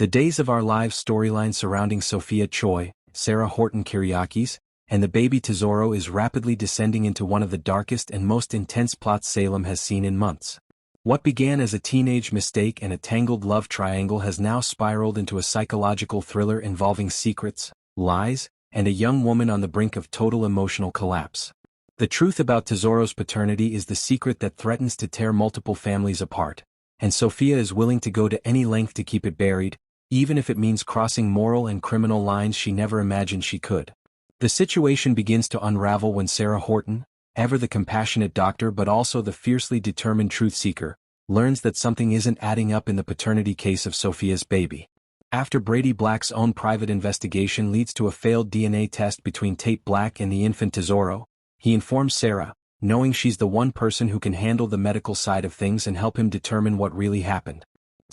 The Days of Our Lives storyline surrounding Sophia Choi, Sarah Horton Kyriakis, and the baby Tesoro is rapidly descending into one of the darkest and most intense plots Salem has seen in months. What began as a teenage mistake and a tangled love triangle has now spiraled into a psychological thriller involving secrets, lies, and a young woman on the brink of total emotional collapse. The truth about Tesoro's paternity is the secret that threatens to tear multiple families apart, and Sophia is willing to go to any length to keep it buried, even if it means crossing moral and criminal lines she never imagined she could. The situation begins to unravel when Sarah Horton, ever the compassionate doctor but also the fiercely determined truth-seeker, learns that something isn't adding up in the paternity case of Sophia's baby. After Brady Black's own private investigation leads to a failed DNA test between Tate Black and the infant Tesoro, he informs Sarah, knowing she's the one person who can handle the medical side of things and help him determine what really happened.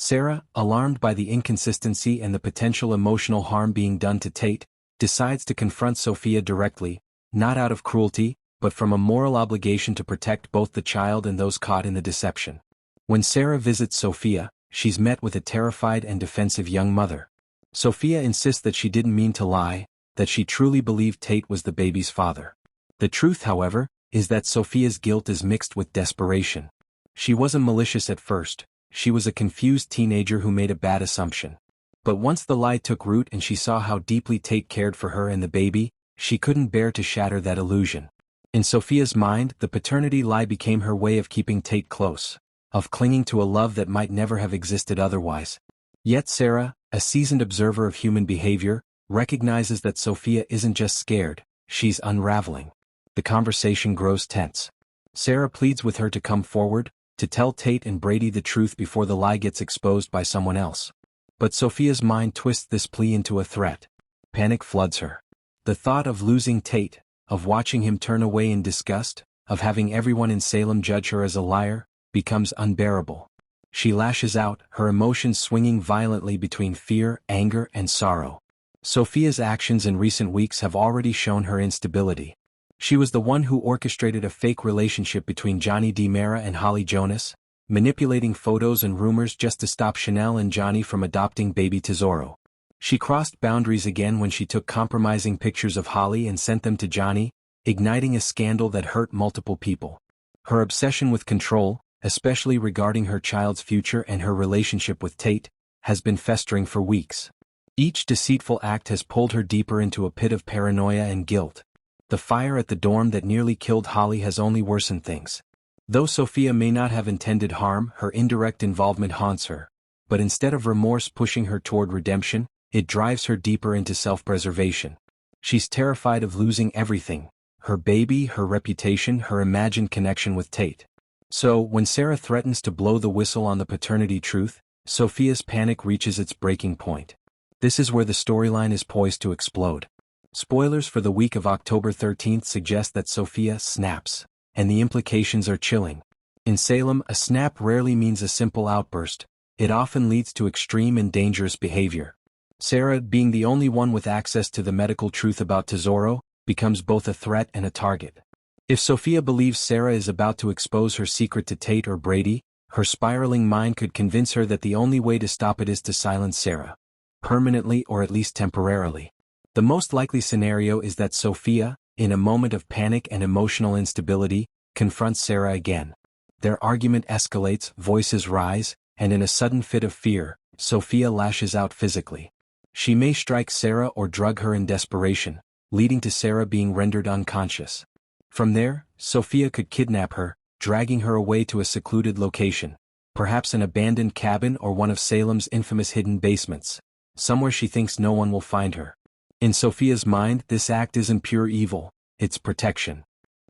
Sarah, alarmed by the inconsistency and the potential emotional harm being done to Tate, decides to confront Sophia directly, not out of cruelty, but from a moral obligation to protect both the child and those caught in the deception. When Sarah visits Sophia, she's met with a terrified and defensive young mother. Sophia insists that she didn't mean to lie, that she truly believed Tate was the baby's father. The truth, however, is that Sophia's guilt is mixed with desperation. She wasn't malicious at first, she was a confused teenager who made a bad assumption. But once the lie took root and she saw how deeply Tate cared for her and the baby, she couldn't bear to shatter that illusion. In Sophia's mind, the paternity lie became her way of keeping Tate close, of clinging to a love that might never have existed otherwise. Yet Sarah, a seasoned observer of human behavior, recognizes that Sophia isn't just scared, she's unraveling. The conversation grows tense. Sarah pleads with her to come forward, to tell Tate and Brady the truth before the lie gets exposed by someone else. But Sophia's mind twists this plea into a threat. Panic floods her. The thought of losing Tate, of watching him turn away in disgust, of having everyone in Salem judge her as a liar, becomes unbearable. She lashes out, her emotions swinging violently between fear, anger, and sorrow. Sophia's actions in recent weeks have already shown her instability. She was the one who orchestrated a fake relationship between Johnny DiMera and Holly Jonas, manipulating photos and rumors just to stop Chanel and Johnny from adopting baby Tesoro. She crossed boundaries again when she took compromising pictures of Holly and sent them to Johnny, igniting a scandal that hurt multiple people. Her obsession with control, especially regarding her child's future and her relationship with Tate, has been festering for weeks. Each deceitful act has pulled her deeper into a pit of paranoia and guilt. The fire at the dorm that nearly killed Holly has only worsened things. Though Sophia may not have intended harm, her indirect involvement haunts her. But instead of remorse pushing her toward redemption, it drives her deeper into self-preservation. She's terrified of losing everything: her baby, her reputation, her imagined connection with Tate. So, when Sarah threatens to blow the whistle on the paternity truth, Sophia's panic reaches its breaking point. This is where the storyline is poised to explode. Spoilers for the week of October 13th suggest that Sophia snaps, and the implications are chilling. In Salem, a snap rarely means a simple outburst. It often leads to extreme and dangerous behavior. Sarah, being the only one with access to the medical truth about Tesoro, becomes both a threat and a target. If Sophia believes Sarah is about to expose her secret to Tate or Brady, her spiraling mind could convince her that the only way to stop it is to silence Sarah. Permanently or at least temporarily. The most likely scenario is that Sophia, in a moment of panic and emotional instability, confronts Sarah again. Their argument escalates, voices rise, and in a sudden fit of fear, Sophia lashes out physically. She may strike Sarah or drug her in desperation, leading to Sarah being rendered unconscious. From there, Sophia could kidnap her, dragging her away to a secluded location, perhaps an abandoned cabin or one of Salem's infamous hidden basements, somewhere she thinks no one will find her. In Sophia's mind, this act isn't pure evil, it's protection.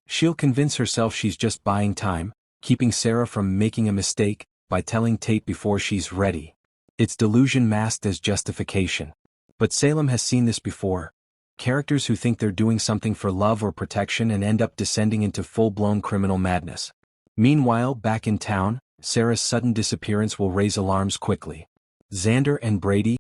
She'll convince herself she's just buying time, keeping Sarah from making a mistake, by telling Tate before she's ready. It's delusion masked as justification. But Salem has seen this before. Characters who think they're doing something for love or protection and end up descending into full-blown criminal madness. Meanwhile, back in town, Sarah's sudden disappearance will raise alarms quickly. Xander and Brady,